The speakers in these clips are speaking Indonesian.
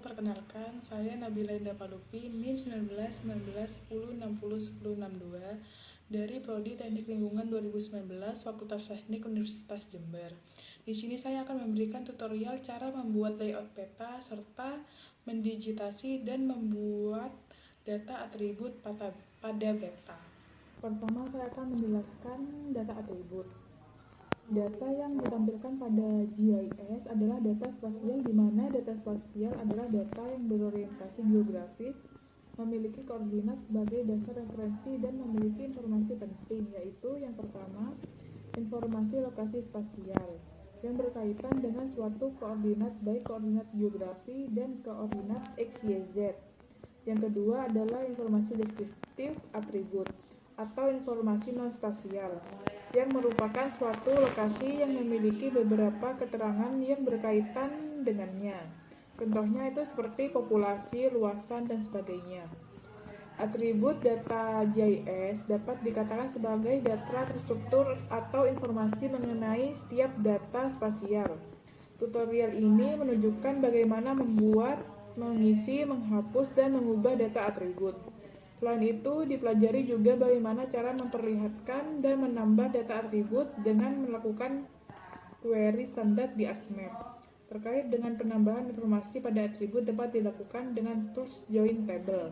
perkenalkan, saya Nabila Indah Palupi, NIM 19 dari Prodi Teknik Lingkungan 2019, Fakultas Teknik Universitas Jember. Di sini saya akan memberikan tutorial cara membuat layout peta serta mendigitasi dan membuat data atribut pada peta. Pertama, saya akan menjelaskan data atribut. Data yang ditampilkan pada GIS adalah data spasial, di mana data spasial adalah data yang berorientasi geografis, memiliki koordinat sebagai dasar referensi dan memiliki informasi penting, yaitu yang pertama, informasi lokasi spasial yang berkaitan dengan suatu koordinat, baik koordinat geografi dan koordinat X, Y, Z. Yang kedua adalah informasi deskriptif atribut atau informasi non-spasial yang merupakan suatu lokasi yang memiliki beberapa keterangan yang berkaitan dengannya. Contohnya itu seperti populasi, luasan, dan sebagainya. Atribut data GIS dapat dikatakan sebagai data terstruktur atau informasi mengenai setiap data spasial. Tutorial ini menunjukkan bagaimana membuat, mengisi, menghapus, dan mengubah data atribut. Selain itu, dipelajari juga bagaimana cara memperlihatkan dan menambah data atribut dengan melakukan query standar di ArcMap. Terkait dengan penambahan informasi pada atribut dapat dilakukan dengan tools join table.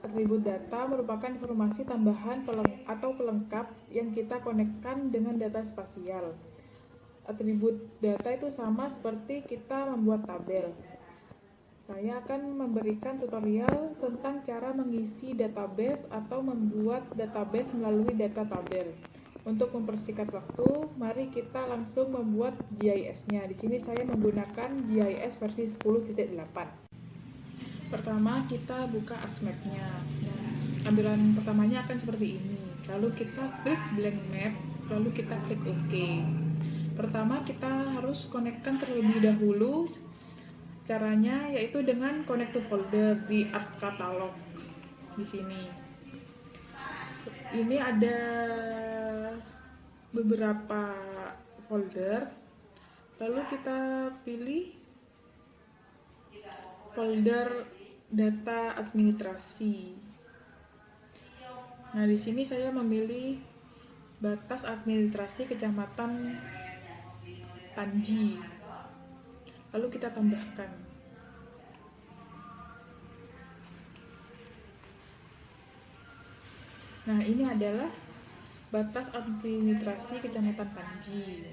Atribut data merupakan informasi tambahan atau pelengkap yang kita konekkan dengan data spasial. Atribut data itu sama seperti kita membuat tabel. Saya akan memberikan tutorial tentang cara mengisi database atau membuat database melalui data tabel. Untuk mempersingkat waktu, mari kita langsung membuat GIS-nya. Di sini saya menggunakan GIS versi 10.8. Pertama, kita buka ArcMap-nya. Nah, tampilan pertamanya akan seperti ini. Lalu kita klik blank map, lalu kita klik OK. Pertama, kita harus konekkan terlebih dahulu. Caranya yaitu dengan connect to folder di Arc Catalog di sini. Ini ada beberapa folder. Lalu kita pilih folder data administrasi. Nah, di sini saya memilih batas administrasi Kecamatan Panji. Lalu kita tambahkan. Nah, ini adalah batas administrasi Kecamatan Panji.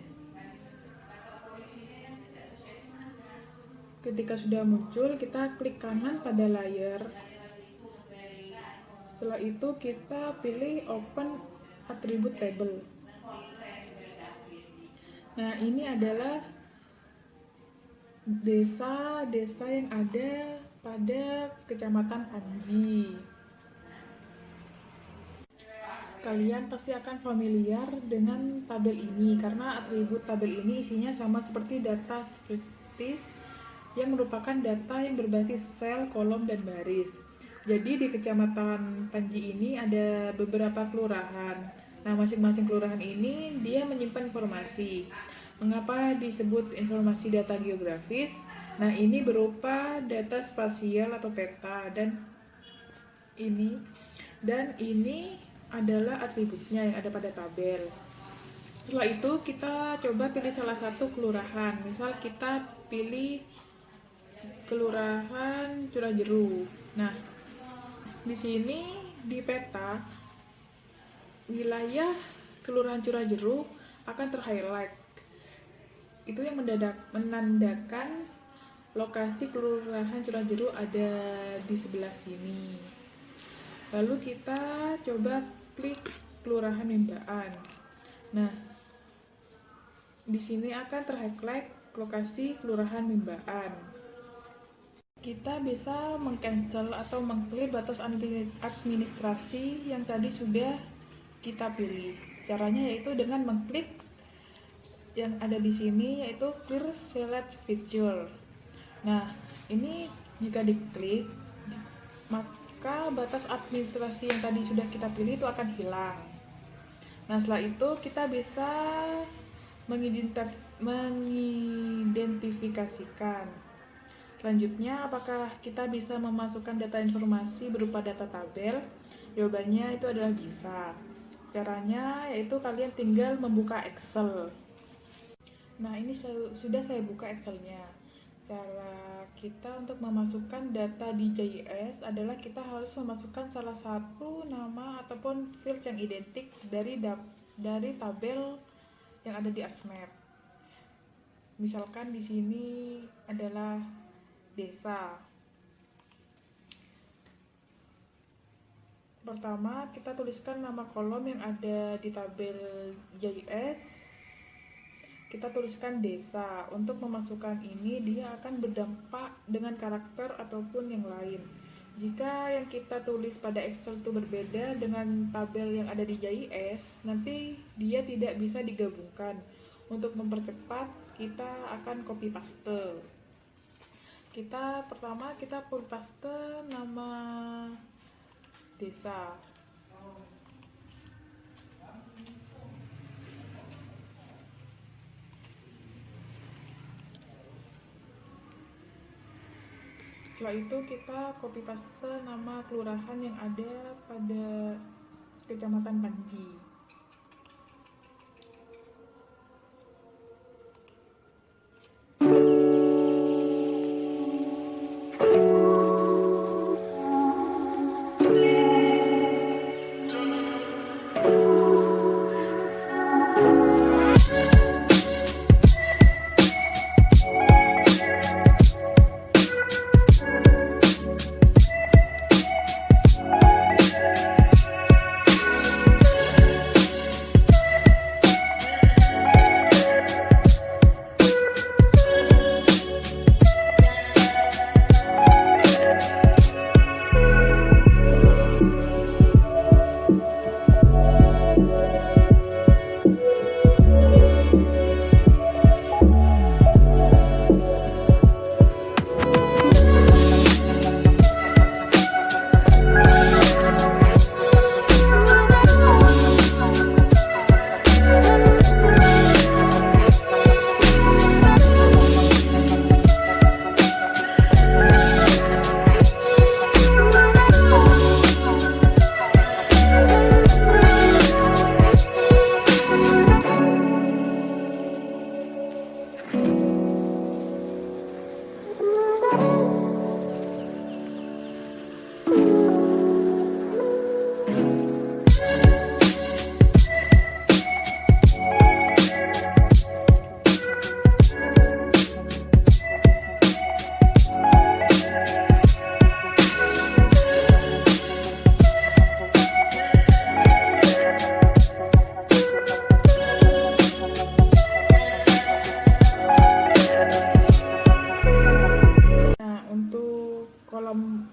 Ketika sudah muncul, kita klik kanan pada layar. Setelah itu kita pilih Open Attribute Table. Nah, ini adalah desa-desa yang ada pada Kecamatan Panji. Kalian pasti akan familiar dengan tabel ini karena atribut tabel ini isinya sama seperti data spreadsheet yang merupakan data yang berbasis sel, kolom, dan baris. Jadi di Kecamatan Panji ini ada beberapa kelurahan. Nah, masing-masing kelurahan ini dia menyimpan informasi. Mengapa disebut informasi data geografis? Nah, ini berupa data spasial atau peta dan ini adalah atributnya yang ada pada tabel. Setelah itu kita coba pilih salah satu kelurahan. Misal kita pilih Kelurahan Curajeru. Nah, di sini di peta wilayah Kelurahan Curajeru akan terhighlight. Itu yang menandakan lokasi Kelurahan Curajeru ada di sebelah sini. Lalu kita coba klik Kelurahan Mimbaan. Nah, di sini akan terhighlight lokasi Kelurahan Mimbaan. Kita bisa meng-cancel atau meng-clear batas administrasi yang tadi sudah kita pilih. Caranya yaitu dengan mengklik yang ada di sini yaitu clear select feature. Nah, ini jika diklik maka batas administrasi yang tadi sudah kita pilih itu akan hilang. Nah, setelah itu kita bisa mengidentifikasikan. Selanjutnya, apakah kita bisa memasukkan data informasi berupa data tabel? Jawabannya itu adalah bisa. Caranya yaitu kalian tinggal membuka Excel. Nah, ini sudah saya buka Excelnya. Cara kita untuk memasukkan data di JS adalah kita harus memasukkan salah satu nama ataupun field yang identik dari tabel yang ada di ASMAP. Misalkan di sini adalah desa. Pertama, kita tuliskan nama kolom yang ada di tabel JS. Kita tuliskan desa. Untuk memasukkan ini, dia akan berdampak dengan karakter ataupun yang lain. Jika yang kita tulis pada Excel itu berbeda dengan tabel yang ada di JS, nanti dia tidak bisa digabungkan. Untuk mempercepat, kita akan copy paste. Pertama kita copy paste nama desa. Setelah itu kita copy paste nama kelurahan yang ada pada Kecamatan Panji.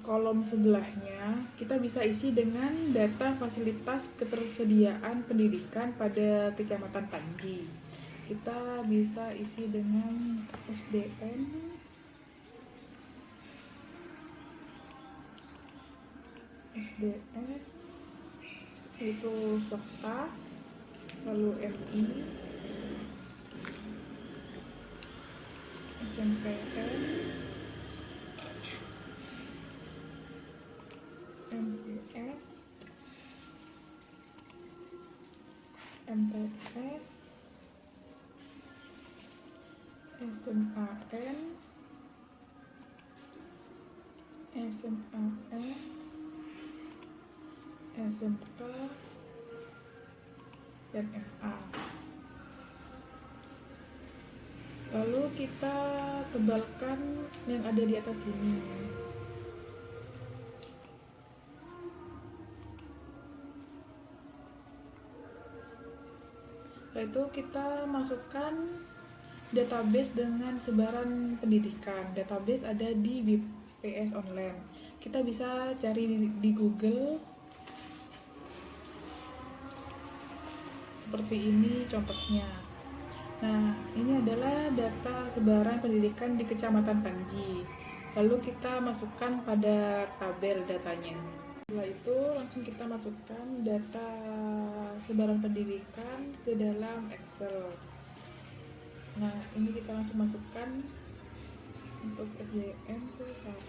Kolom sebelahnya kita bisa isi dengan data fasilitas ketersediaan pendidikan pada Kecamatan Panji. Kita bisa isi dengan SDN, SDS, yaitu swasta, lalu MI, SMPN, MTS, MTS, SMAN, SMAS, SMK, dan MA. Lalu kita tebalkan yang ada di atas ini. Setelah itu kita masukkan database dengan sebaran pendidikan. Database ada di BPS Online. Kita bisa cari di Google. Seperti ini contohnya. Nah, ini adalah data sebaran pendidikan di Kecamatan Panji. Lalu kita masukkan pada tabel datanya. Setelah itu langsung kita masukkan data sebaran pendidikan ke dalam Excel. Nah, ini kita langsung masukkan Untuk SDM tuh satu.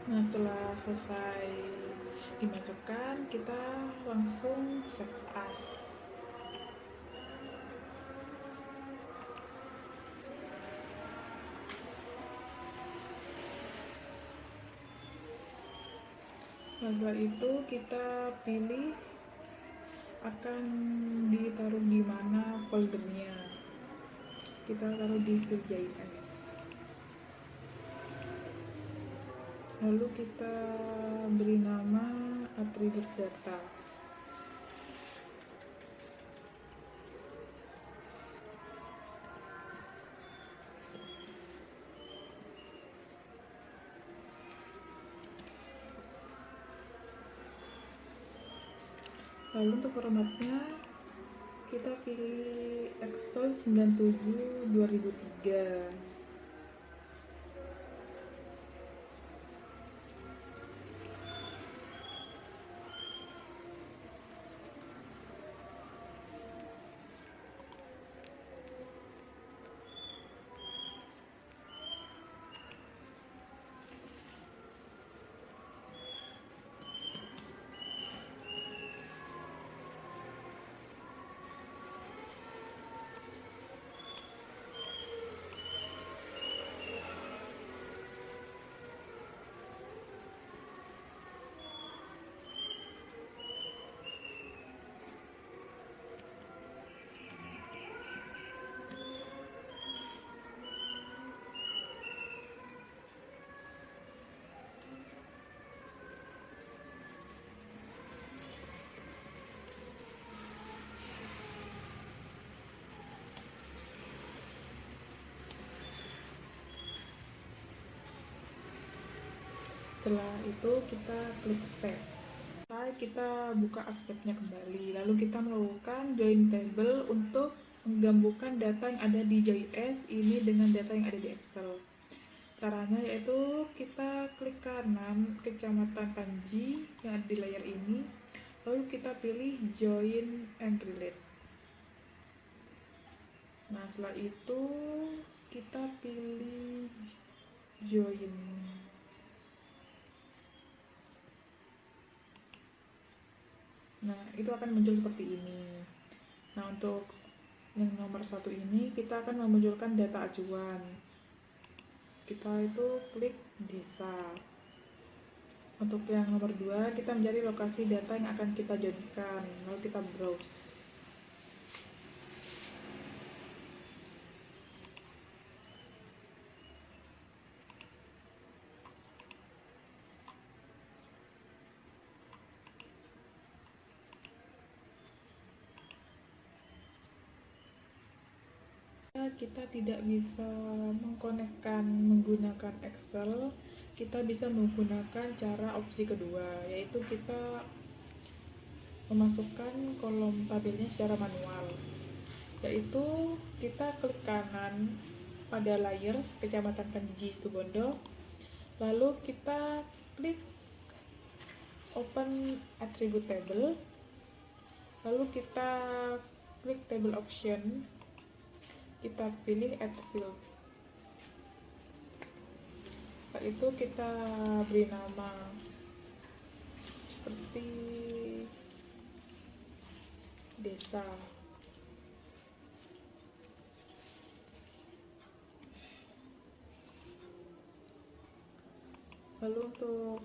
Nah, setelah selesai dimasukkan, kita langsung save as. Setelah itu kita pilih akan ditaruh di mana foldernya. Kita taruh di Vue.js. Lalu kita beri nama atribut data. Lalu untuk formatnya kita pilih Excel 97 2003. Setelah itu kita klik save. Kita buka aspeknya kembali, lalu kita melakukan join table untuk menggabungkan data yang ada di JS ini dengan data yang ada di Excel. Caranya yaitu kita klik kanan kecamatan Panji yang ada di layar ini, lalu kita pilih join and relate. Nah, setelah itu kita pilih join. Nah, itu akan muncul seperti ini. Nah, untuk yang nomor 1 ini kita akan memunculkan data acuan. Kita itu klik desa. Untuk yang nomor 2, kita mencari lokasi data yang akan kita joinkan, lalu kita browse. Kita tidak bisa mengkonekkan menggunakan Excel, kita bisa menggunakan cara opsi kedua, yaitu kita memasukkan kolom tabelnya secara manual, yaitu kita klik kanan pada layers Kecamatan Panji Situbondo, lalu kita klik open attribute table, lalu kita klik table option, kita pilih add field. Setelah itu kita beri nama seperti desa. Lalu untuk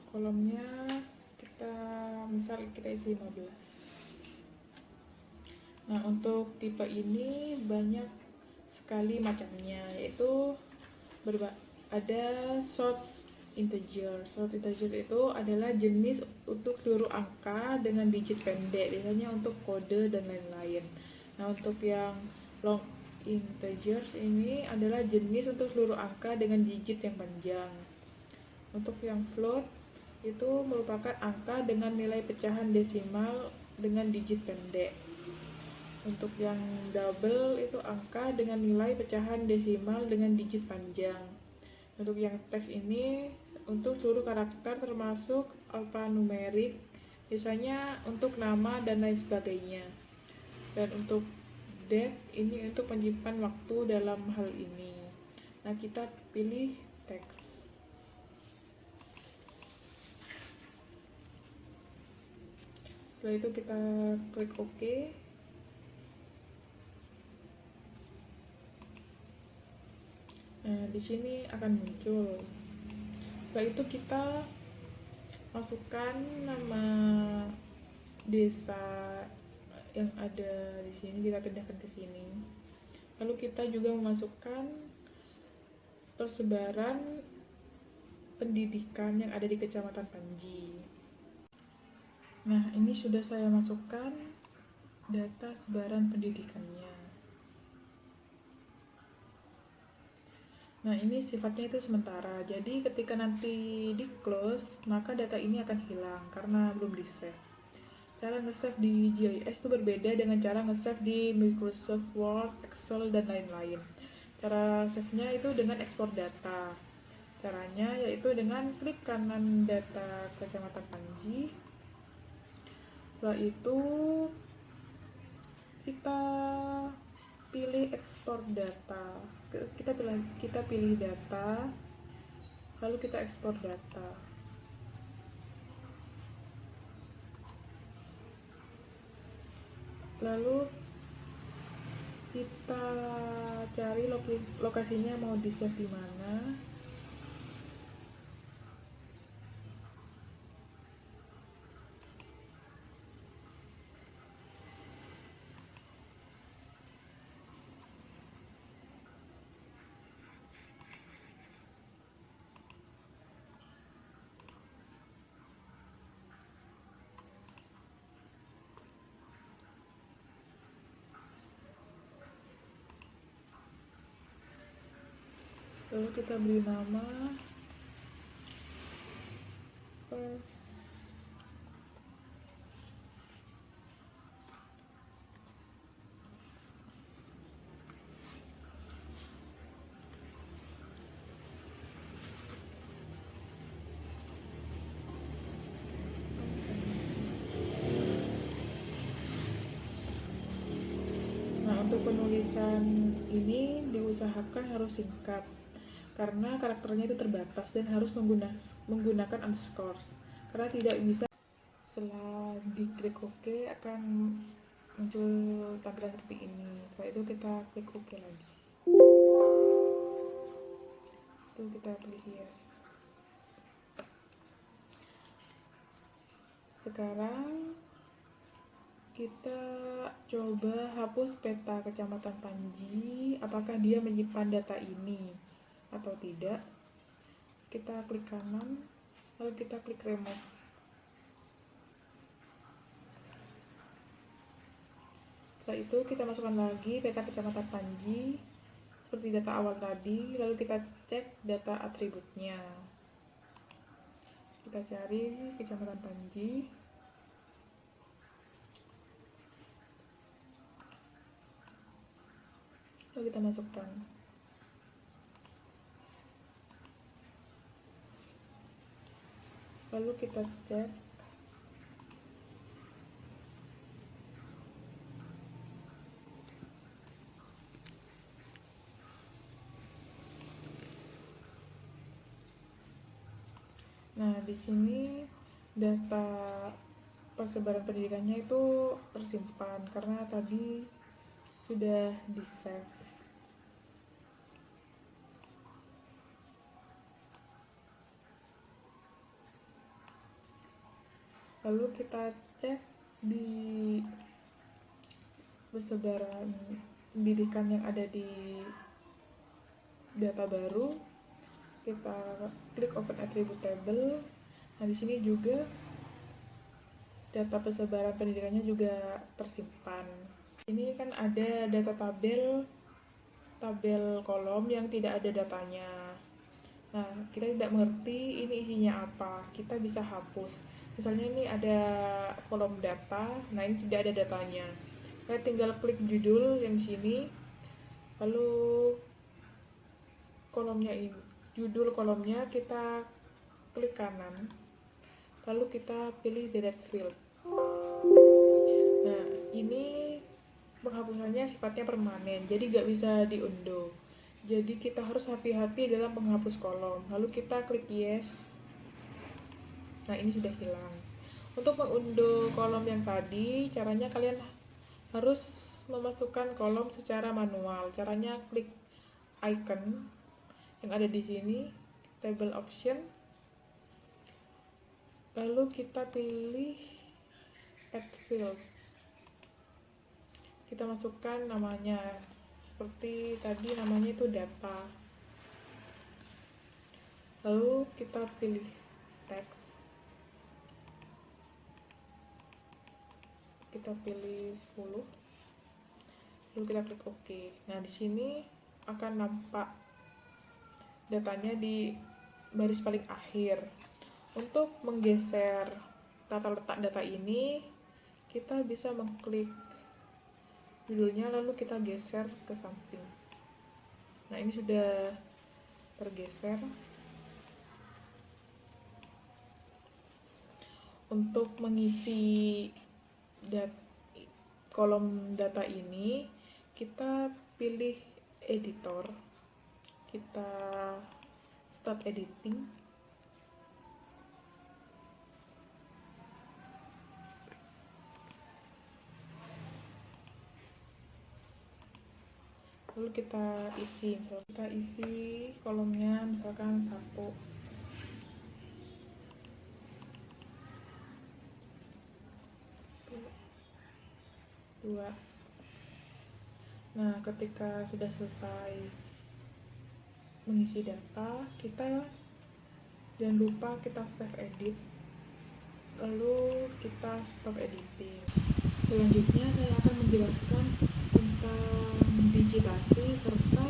kolomnya kita isi 15. Nah, untuk tipe ini banyak sekali macamnya, yaitu ada short integer. Short integer itu adalah jenis untuk seluruh angka dengan digit pendek, biasanya untuk kode dan lain-lain. Nah, untuk yang long integer ini adalah jenis untuk seluruh angka dengan digit yang panjang. Untuk yang float itu merupakan angka dengan nilai pecahan desimal dengan digit pendek. Untuk yang double itu angka dengan nilai pecahan desimal dengan digit panjang. Untuk yang teks ini untuk seluruh karakter termasuk alfanumerik, biasanya untuk nama dan lain sebagainya. Dan untuk date ini untuk penyimpan waktu dalam hal ini. Nah, kita pilih teks. Setelah itu kita klik OK. Nah, di sini akan muncul. Setelah itu kita masukkan nama desa yang ada di sini, kita pindahkan ke sini. Lalu kita juga memasukkan persebaran pendidikan yang ada di Kecamatan Panji. Nah, ini sudah saya masukkan data sebaran pendidikannya. Nah, ini sifatnya itu sementara, jadi ketika nanti di close, maka data ini akan hilang karena belum di save. Cara nge-save di GIS itu berbeda dengan cara nge-save di Microsoft Word, Excel, dan lain-lain. Cara save-nya itu dengan ekspor data. Caranya yaitu dengan klik kanan data Kecamatan Panji. Setelah itu kita pilih ekspor data. Kita pilih data, lalu kita ekspor data. Lalu kita cari lokasinya mau di save di mana. Lalu kita beri nama first. Nah, untuk penulisan ini diusahakan harus singkat karena karakternya itu terbatas dan harus menggunakan underscore karena tidak bisa. Setelah diklik OK akan muncul tampilan seperti ini. Setelah itu kita klik OK lagi. Itu kita pilih yes. Sekarang kita coba hapus peta Kecamatan Panji, apakah dia menyimpan data ini atau tidak. Kita klik kanan, lalu kita klik remove. Setelah itu kita masukkan lagi peta Kecamatan Panji seperti data awal tadi, lalu kita cek data atributnya. Kita cari Kecamatan Panji. Lalu kita masukkan. Lalu kita cek. Nah, di sini data persebaran pendidikannya itu tersimpan karena tadi sudah di-save. Lalu kita cek di persebaran pendidikan yang ada di data baru. Kita klik open attribute table. Nah, di sini juga data persebaran pendidikannya juga tersimpan. Ini kan ada data tabel kolom yang tidak ada datanya. Nah, kita tidak mengerti ini isinya apa. Kita bisa hapus. Misalnya ini ada kolom data, nah ini tidak ada datanya. Saya tinggal klik judul yang di sini. Lalu kolomnya ini, judul kolomnya kita klik kanan, lalu kita pilih delete field. Nah, ini penghapusannya sifatnya permanen, jadi nggak bisa diundo. Jadi kita harus hati-hati dalam menghapus kolom. Lalu kita klik yes. Nah, ini sudah hilang. Untuk mengunduh kolom yang tadi, caranya kalian harus memasukkan kolom secara manual. Caranya klik icon yang ada di sini, table option, lalu kita pilih add field. Kita masukkan namanya, seperti tadi namanya itu data. Lalu kita pilih teks. Kita pilih 10. Lalu kita klik OK. Nah, di sini akan nampak datanya di baris paling akhir. Untuk menggeser tata letak data ini, kita bisa mengklik judulnya lalu kita geser ke samping. Nah, ini sudah tergeser. Untuk mengisi kolom data ini, kita pilih editor, kita start editing, lalu kita isi kolomnya, misalkan 1. 2. Nah, ketika sudah selesai mengisi data, kita jangan lupa kita save edit, lalu kita stop editing. Selanjutnya saya akan menjelaskan tentang digitasi serta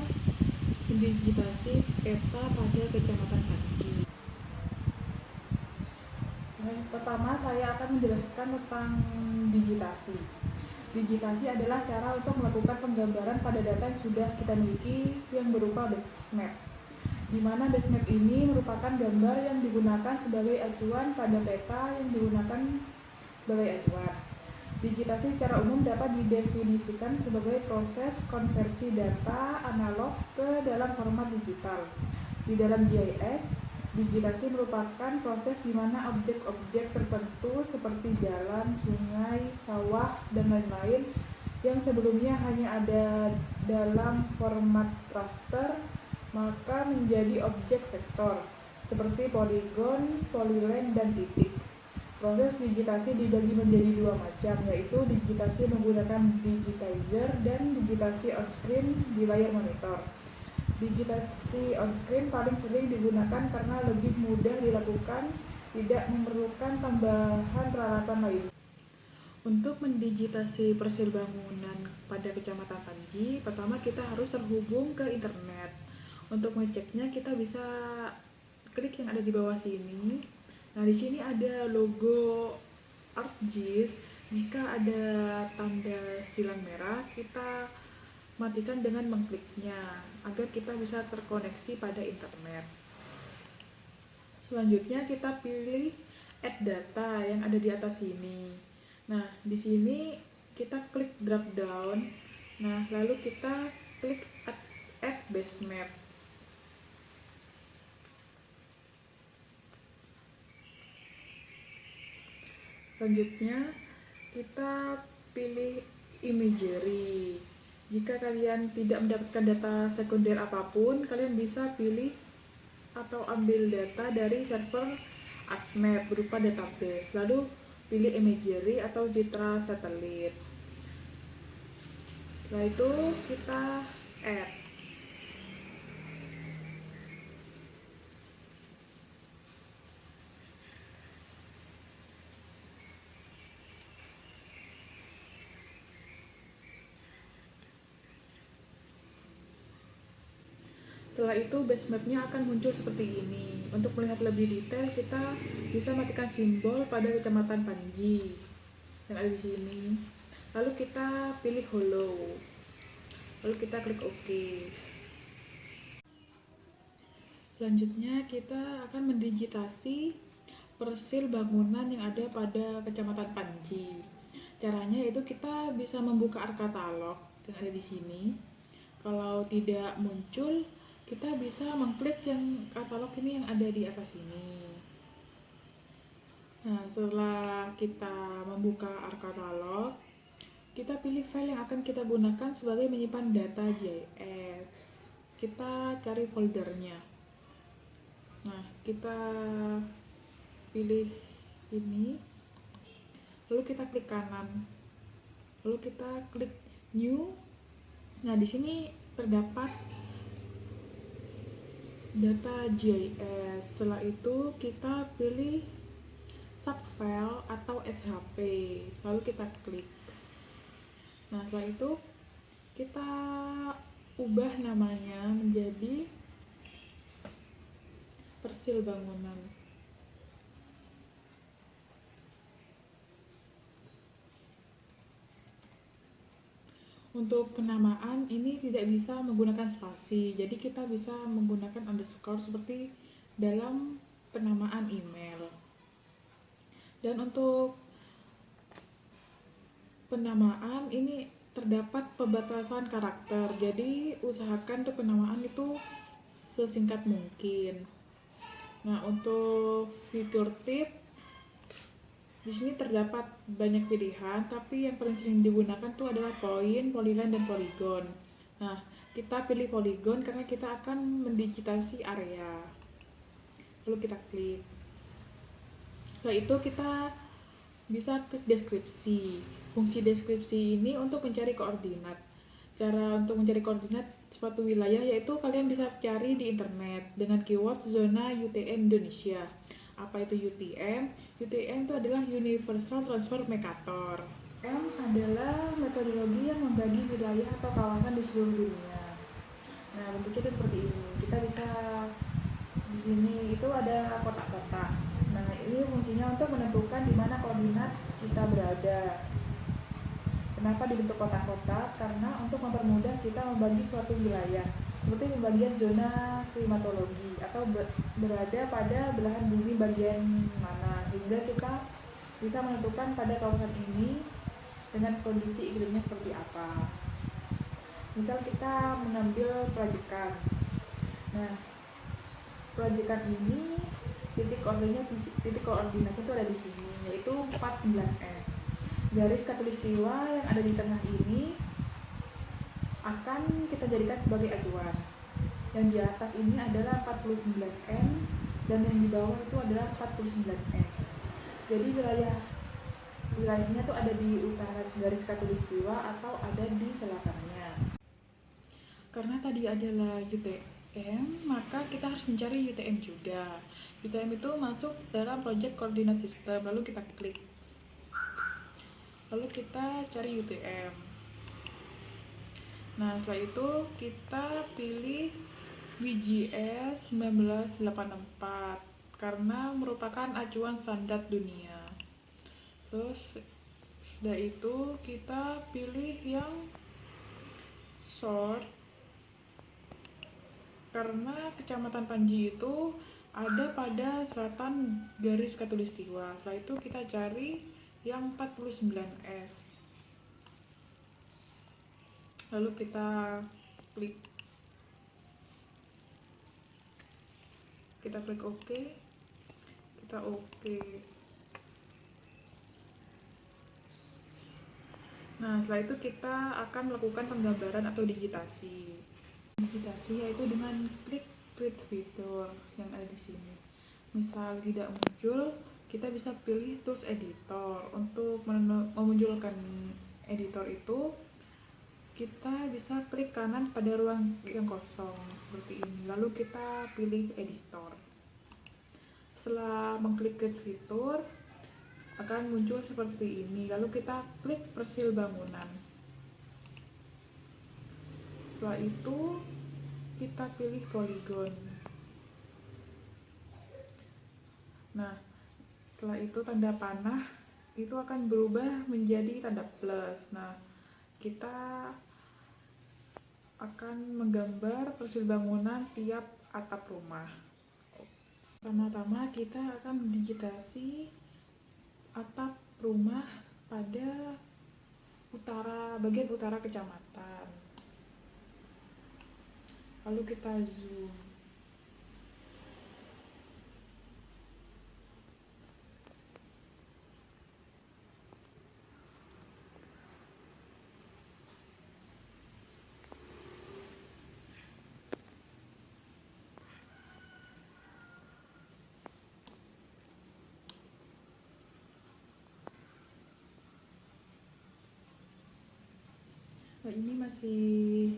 mendigitasi peta pada Kecamatan Panji. Pertama, saya akan menjelaskan tentang digitasi. Digitasi adalah cara untuk melakukan penggambaran pada data yang sudah kita miliki yang berupa base map, di mana base map ini merupakan gambar yang digunakan sebagai acuan pada peta yang digunakan sebagai acuan. Digitasi secara umum dapat didefinisikan sebagai proses konversi data analog ke dalam format digital. Di dalam GIS, digitasi merupakan proses di mana objek-objek tertentu seperti jalan, sungai, sawah, dan lain-lain yang sebelumnya hanya ada dalam format raster, maka menjadi objek vektor seperti poligon, polyline, dan titik. Proses digitasi dibagi menjadi dua macam, yaitu digitasi menggunakan digitizer dan digitasi on-screen di layar monitor. Digitasi on-screen paling sering digunakan karena lebih mudah dilakukan, tidak memerlukan tambahan peralatan lain. Untuk mendigitasi persil bangunan pada Kecamatan Panji, pertama kita harus terhubung ke internet. Untuk mengeceknya kita bisa klik yang ada di bawah sini. Nah, di sini ada logo ArcGIS. Jika ada tanda silang merah, kita matikan dengan mengkliknya agar kita bisa terkoneksi pada internet. Selanjutnya kita pilih Add Data yang ada di atas sini. Nah, di sini kita klik drop down. Nah, lalu kita klik Add Base Map. Selanjutnya kita pilih imagery. Jika kalian tidak mendapatkan data sekunder apapun, kalian bisa pilih atau ambil data dari server ASMAP berupa database, lalu pilih imagery atau citra satelit. Setelah itu kita add. Setelah itu base map-nya akan muncul seperti ini. Untuk melihat lebih detail, kita bisa matikan simbol pada Kecamatan Panji yang ada di sini. Lalu kita pilih hollow. Lalu kita klik OK. Selanjutnya kita akan mendigitasi persil bangunan yang ada pada Kecamatan Panji. Caranya yaitu kita bisa membuka arkatalog yang ada di sini. Kalau tidak muncul, kita bisa mengklik yang katalog ini yang ada di atas ini. Nah, setelah kita membuka arkatalog, kita pilih file yang akan kita gunakan sebagai menyimpan data GIS. Kita cari foldernya. Nah, kita pilih ini. Lalu kita klik kanan. Lalu kita klik new. Nah, di sini terdapat data GIS. Setelah itu kita pilih subfile atau SHP, lalu kita klik. Nah, setelah itu kita ubah namanya menjadi persil bangunan. Untuk penamaan ini tidak bisa menggunakan spasi, jadi kita bisa menggunakan underscore seperti dalam penamaan email. Dan untuk penamaan ini terdapat pembatasan karakter, jadi usahakan untuk penamaan itu sesingkat mungkin. Nah, untuk fitur tip di sini terdapat banyak pilihan, tapi yang paling sering digunakan itu adalah point, polyline, dan polygon. Nah, kita pilih polygon karena kita akan mendigitasi area. Lalu kita klik. Setelah itu kita bisa klik deskripsi. Fungsi deskripsi ini untuk mencari koordinat. Cara untuk mencari koordinat suatu wilayah yaitu kalian bisa cari di internet dengan keyword zona UTM Indonesia. Apa itu UTM? UTM itu adalah Universal Transfer Mercator. M adalah metodologi yang membagi wilayah atau kawasan di seluruh dunia. Nah, bentuknya itu seperti ini. Kita bisa di sini itu ada kotak-kotak. Nah, ini fungsinya untuk menentukan di mana koordinat kita berada. Kenapa dibentuk kotak-kotak? Karena untuk mempermudah kita membagi suatu wilayah, seperti pembagian zona klimatologi atau berada pada belahan bumi bagian mana, hingga kita bisa menentukan pada kawasan ini dengan kondisi iklimnya seperti apa. Misal kita mengambil Pelajekan. Nah, Pelajekan ini titik koordinatnya itu ada di sini, yaitu 49S. Garis khatulistiwa yang ada di tengah ini akan kita jadikan sebagai acuan. Yang di atas ini adalah 49M dan yang di bawah itu adalah 49S. Jadi wilayahnya tuh ada di utara garis khatulistiwa atau ada di selatannya. Karena tadi adalah UTM, maka kita harus mencari UTM juga. UTM itu masuk dalam Project Coordinate System, lalu kita klik. Lalu kita cari UTM. Nah, setelah itu kita pilih WGS 1984 karena merupakan acuan standar dunia. Terus sudah itu kita pilih yang short karena Kecamatan Panji itu ada pada selatan garis khatulistiwa. Setelah itu kita cari yang 49S. Lalu kita klik OK, kita OK. Nah, setelah itu kita akan melakukan penggambaran atau digitasi. Digitasi yaitu dengan klik print fitur yang ada di sini. Misal tidak muncul, kita bisa pilih tools editor. Untuk memunculkan editor itu, kita bisa klik kanan pada ruang yang kosong seperti ini. Lalu kita pilih editor. Setelah mengklik print fitur, akan muncul seperti ini. Lalu kita klik persil bangunan. Setelah itu kita pilih poligon. Nah, setelah itu tanda panah itu akan berubah menjadi tanda plus. Nah, kita akan menggambar persil bangunan tiap atap rumah. Pertama-tama kita akan digitasi atap rumah pada bagian utara kecamatan. Lalu kita zoom. Nah, ini masih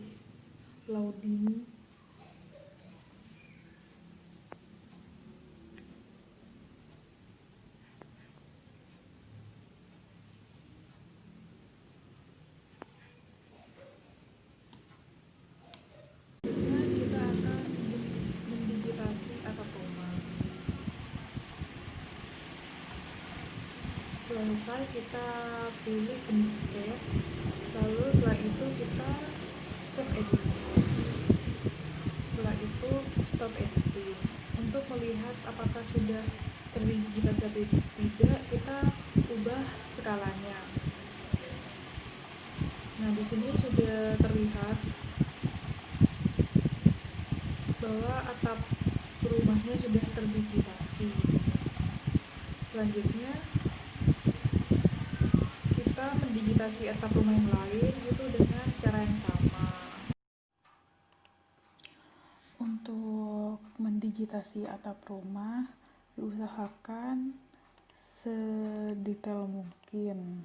loading. Kita akan mendigitasi atap rumah. Selesai kita pilih Inkscape, lalu setelah itu kita save editing. Setelah itu stop editing. Untuk melihat apakah sudah terdigitasi atau tidak, kita ubah skalanya. Nah, di sini sudah terlihat bahwa atap rumahnya sudah terdigitasi. Selanjutnya kita mendigitasi atap rumah yang lain itu dengan cara yang sama. Untuk mendigitasi atap rumah diusahakan sedetail mungkin.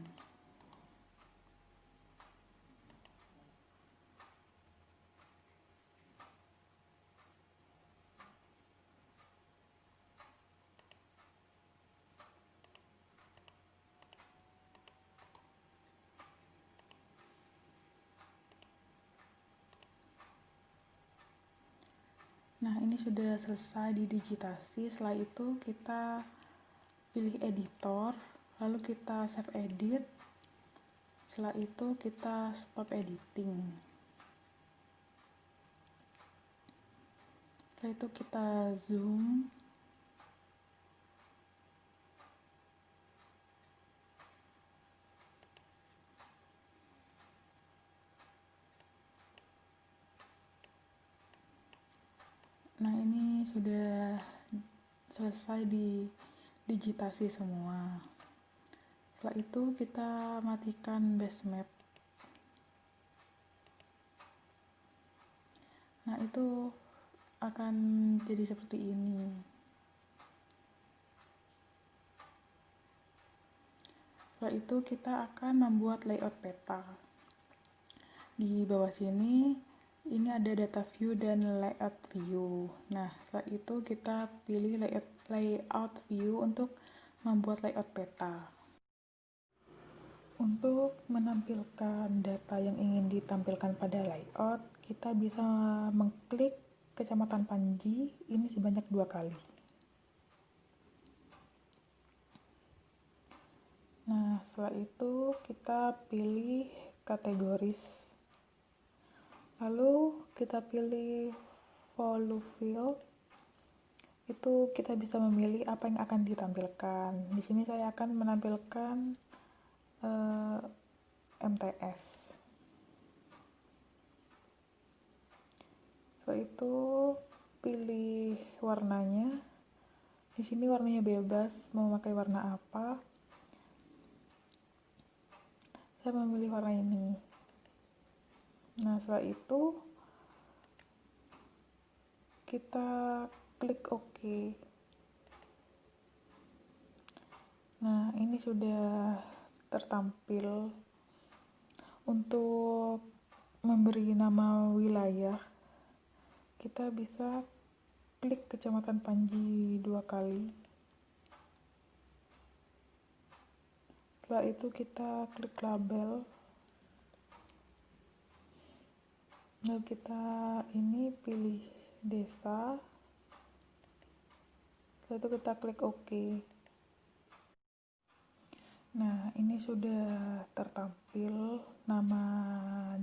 Nah, ini sudah selesai didigitasi. Setelah itu kita pilih editor, lalu kita save edit. Setelah itu kita stop editing. Setelah itu kita zoom. Nah, ini sudah selesai digitasi semua. Setelah itu kita matikan base map. Nah, itu akan jadi seperti ini. Setelah itu kita akan membuat layout peta. Di bawah sini ini ada data view dan layout view. Nah, setelah itu kita pilih layout view untuk membuat layout peta. Untuk menampilkan data yang ingin ditampilkan pada layout, kita bisa mengklik Kecamatan Panji ini sebanyak 2 kali. Nah, setelah itu kita pilih kategoris. Lalu kita pilih follow field. Itu kita bisa memilih apa yang akan ditampilkan. Di sini saya akan menampilkan MTS. Setelah itu pilih warnanya. Di sini warnanya bebas, mau memakai warna apa. Saya memilih warna ini. Nah, setelah itu kita klik OK. Nah, ini sudah tertampil. Untuk memberi nama wilayah, kita bisa klik Kecamatan Panji 2 kali. Setelah itu kita klik label. Lalu kita ini pilih desa. Setelah itu kita klik OK. Nah, ini sudah tertampil nama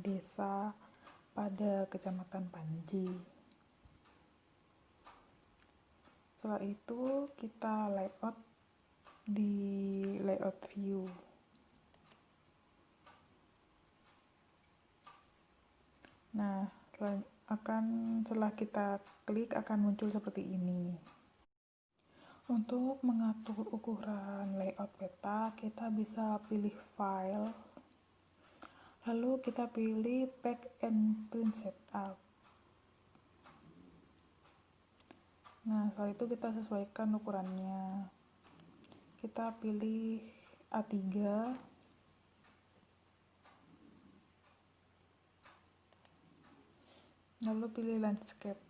desa pada Kecamatan Panji. Setelah itu kita layout di layout view. Nah, setelah kita klik akan muncul seperti ini. Untuk mengatur ukuran layout peta, kita bisa pilih file, lalu kita pilih pack and print setup. Nah, setelah itu kita sesuaikan ukurannya. Kita pilih A3. Lalu pilih landscape.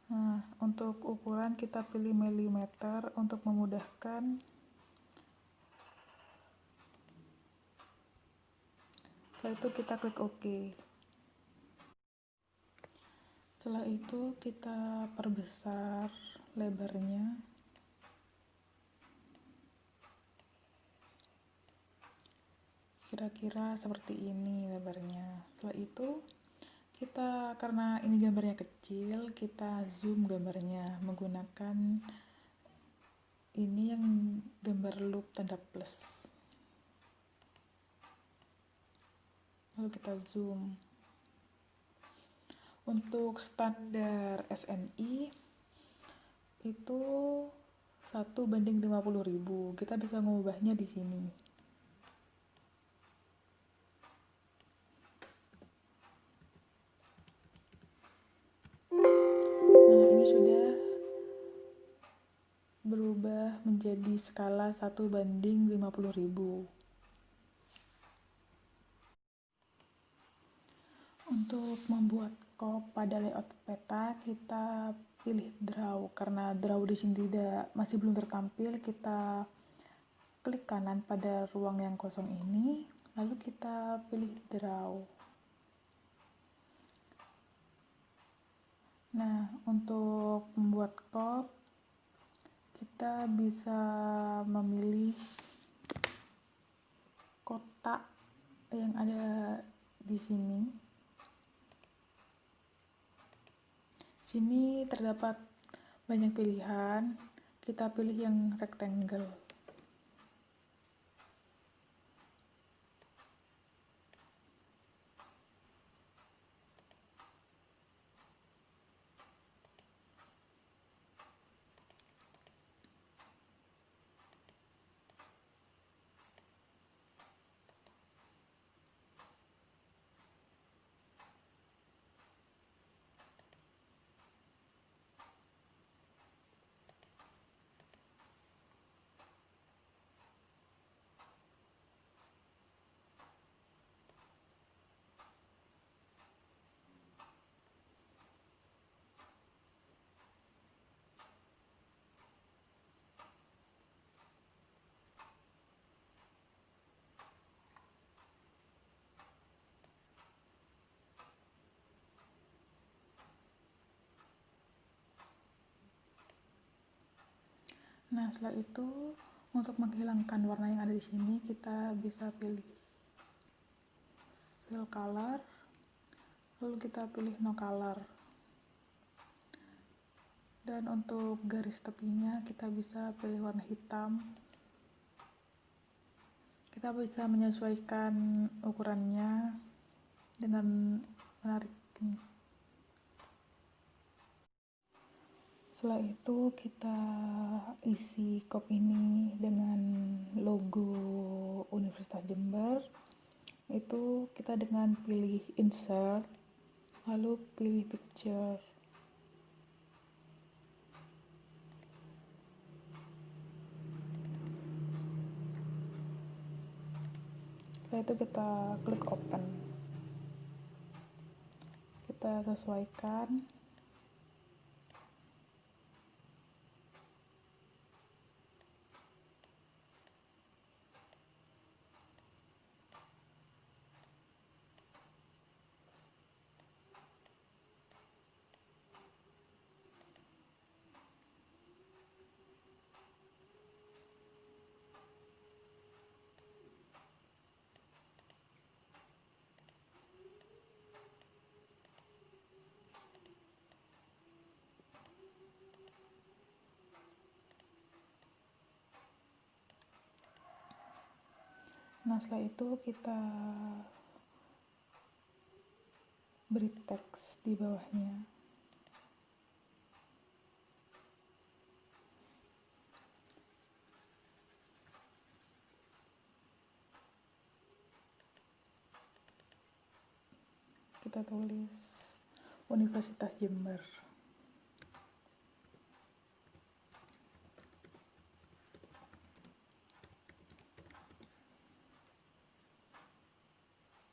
Nah, untuk ukuran kita pilih milimeter untuk memudahkan. Setelah itu kita klik OK. Setelah itu kita perbesar lebarnya. Kira-kira seperti ini lebarnya. Setelah itu karena ini gambarnya kecil, kita zoom gambarnya menggunakan ini yang gambar loop tanda plus. Lalu kita zoom. Untuk standar SNI itu 1:50.000. Kita bisa mengubahnya di sini. Nah, ini sudah berubah menjadi skala 1:50.000. Untuk membuat kop pada layout peta, kita pilih draw. Karena draw di sini masih belum tertampil, kita klik kanan pada ruang yang kosong ini, lalu kita pilih draw. Nah, untuk membuat kop, kita bisa memilih kotak yang ada di sini. Sini terdapat banyak pilihan, kita pilih yang rectangle. Nah, setelah itu untuk menghilangkan warna yang ada di sini kita bisa pilih fill color, lalu kita pilih no color. Dan untuk garis tepinya kita bisa pilih warna hitam. Kita bisa menyesuaikan ukurannya dengan menarik ini. Setelah itu kita isi cup ini dengan logo Universitas Jember. Itu kita dengan pilih insert, lalu pilih picture. Setelah itu kita klik open. Kita sesuaikan. Nah, setelah itu kita beri teks di bawahnya. Kita tulis Universitas Jember.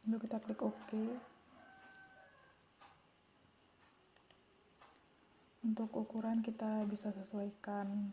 Lalu kita klik OK. Untuk ukuran kita bisa sesuaikan.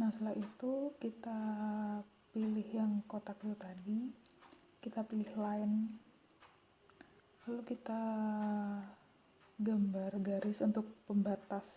Nah, setelah itu kita pilih yang kotak itu tadi, kita pilih line, lalu kita gambar garis untuk pembatas.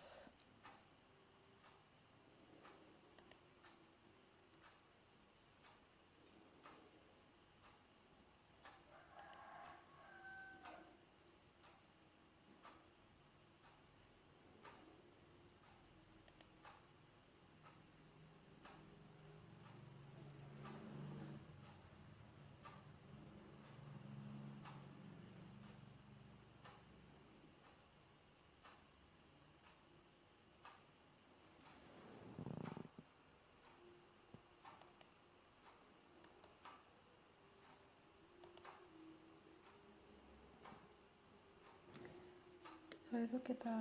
Setelah itu kita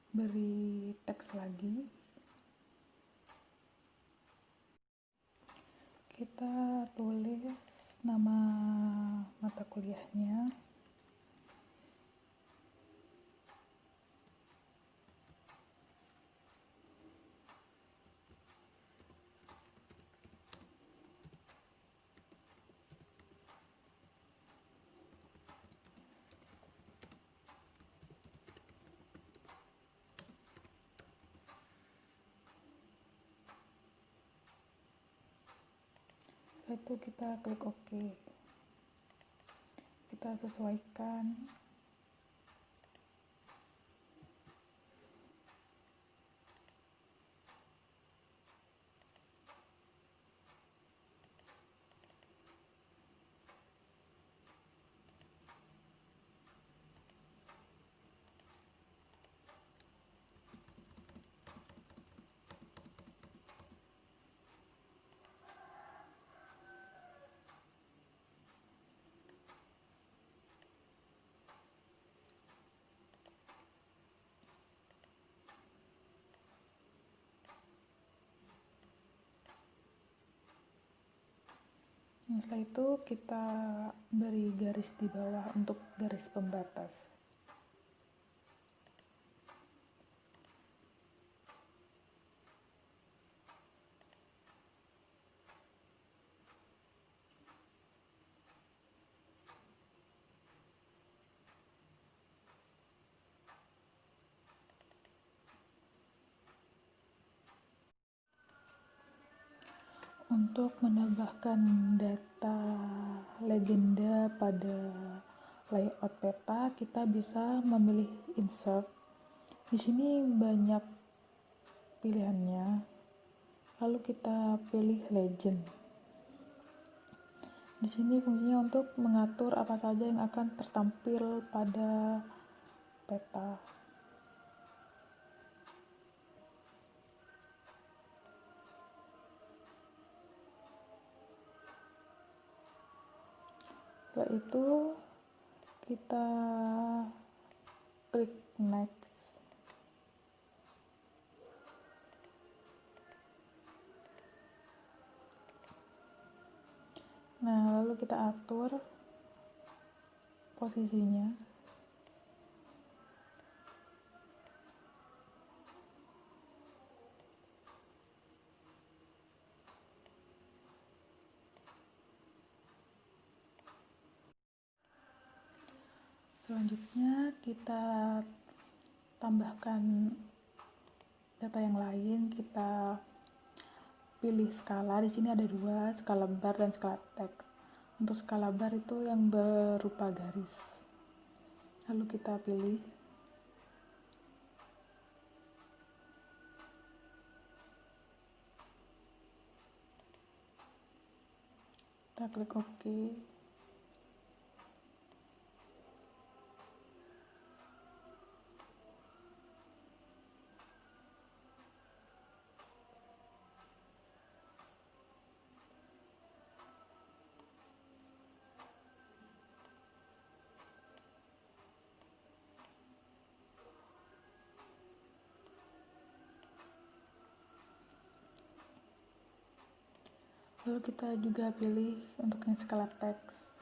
beri teks lagi. Kita tulis nama mata kuliahnya. Setelah itu kita klik OK. kita sesuaikan. Setelah itu kita beri garis di bawah untuk garis pembatas. Untuk menambahkan data legenda pada layout peta, kita bisa memilih insert. Di sini banyak pilihannya. Lalu kita pilih legend. Di sini fungsinya untuk mengatur apa saja yang akan tertampil pada peta. Setelah itu kita klik next. Nah, lalu kita atur posisinya. Selanjutnya kita tambahkan data yang lain. Kita pilih skala. Di sini ada dua, skala bar dan skala teks. Untuk skala bar itu yang berupa garis. Lalu kita pilih. Kita klik OK. Lalu kita juga pilih untuk yang skala teks.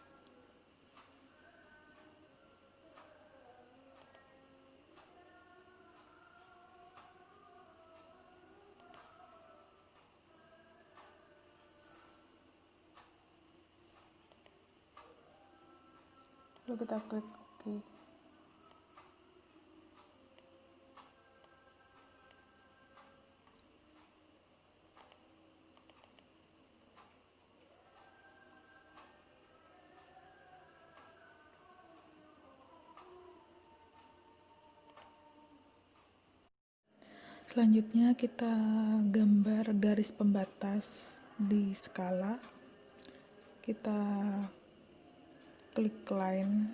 Lalu kita klik OK. Selanjutnya kita gambar garis pembatas di skala. Kita klik line.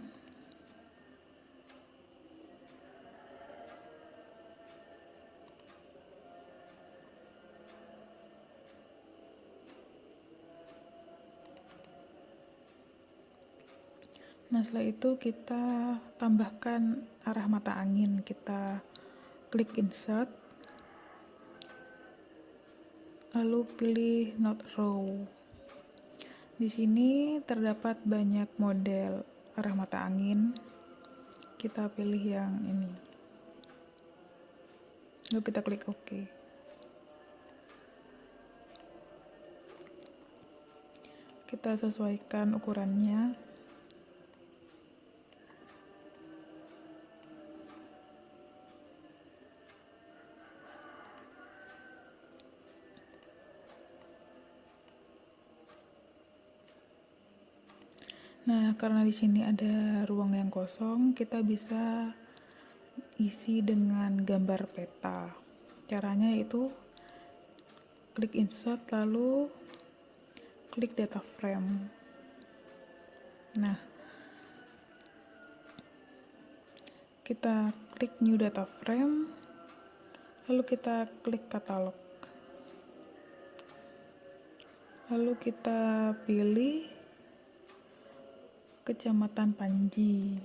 Nah, setelah itu kita tambahkan arah mata angin. Kita klik insert. Lalu pilih Node Row. Di sini terdapat banyak model arah mata angin. Kita pilih yang ini. Lalu kita klik OK. Kita sesuaikan ukurannya. Nah, karena di sini ada ruang yang kosong, kita bisa isi dengan gambar peta. Caranya yaitu klik insert lalu klik data frame. Nah, kita klik new data frame, lalu kita klik katalog. Lalu kita pilih Kecamatan Panji.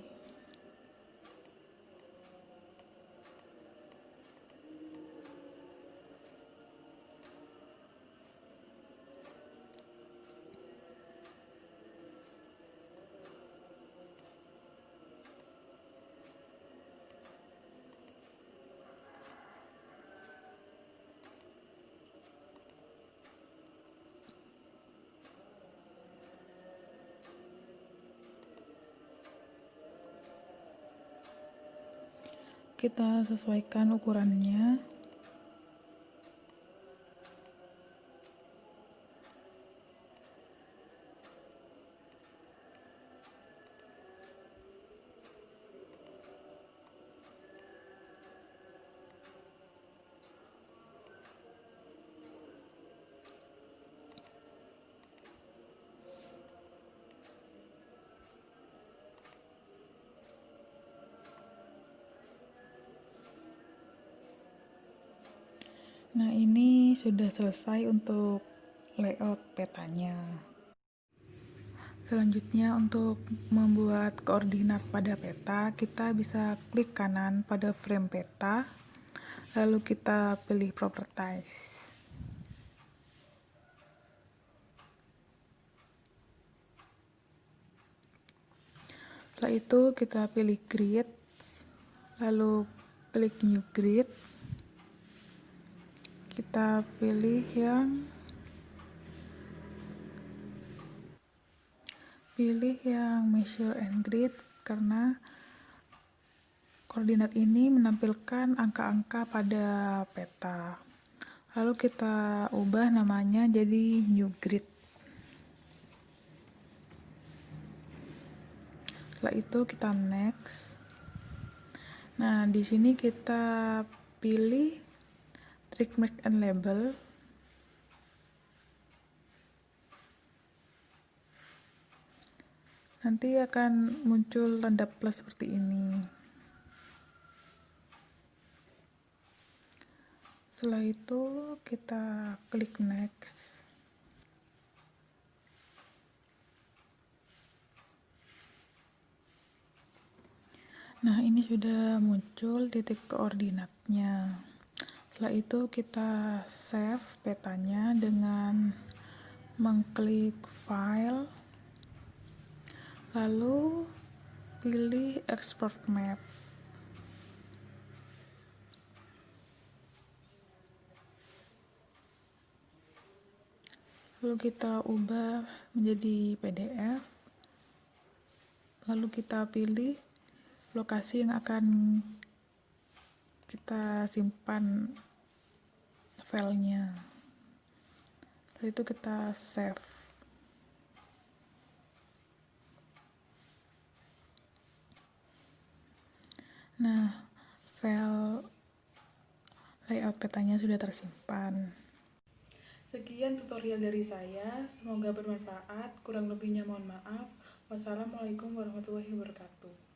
Kita sesuaikan ukurannya. Nah, ini sudah selesai untuk layout petanya. Selanjutnya, untuk membuat koordinat pada peta, kita bisa klik kanan pada frame peta, lalu kita pilih properties. Setelah itu kita pilih grid, lalu klik new grid. Kita pilih yang measure and grid karena koordinat ini menampilkan angka-angka pada peta. Lalu kita ubah namanya jadi new grid. Setelah itu kita next. Nah, di sini kita pilih trick mark and label. Nanti akan muncul tanda plus seperti ini. Setelah itu kita klik next. Nah, ini sudah muncul titik koordinatnya. Setelah itu kita save petanya dengan mengklik file, lalu pilih export map. Lalu kita ubah menjadi PDF, lalu kita pilih lokasi yang akan kita simpan filenya. Setelah itu kita save. Nah, file layout petanya sudah tersimpan. Sekian tutorial dari saya, semoga bermanfaat. Kurang lebihnya mohon maaf. Wassalamualaikum warahmatullahi wabarakatuh.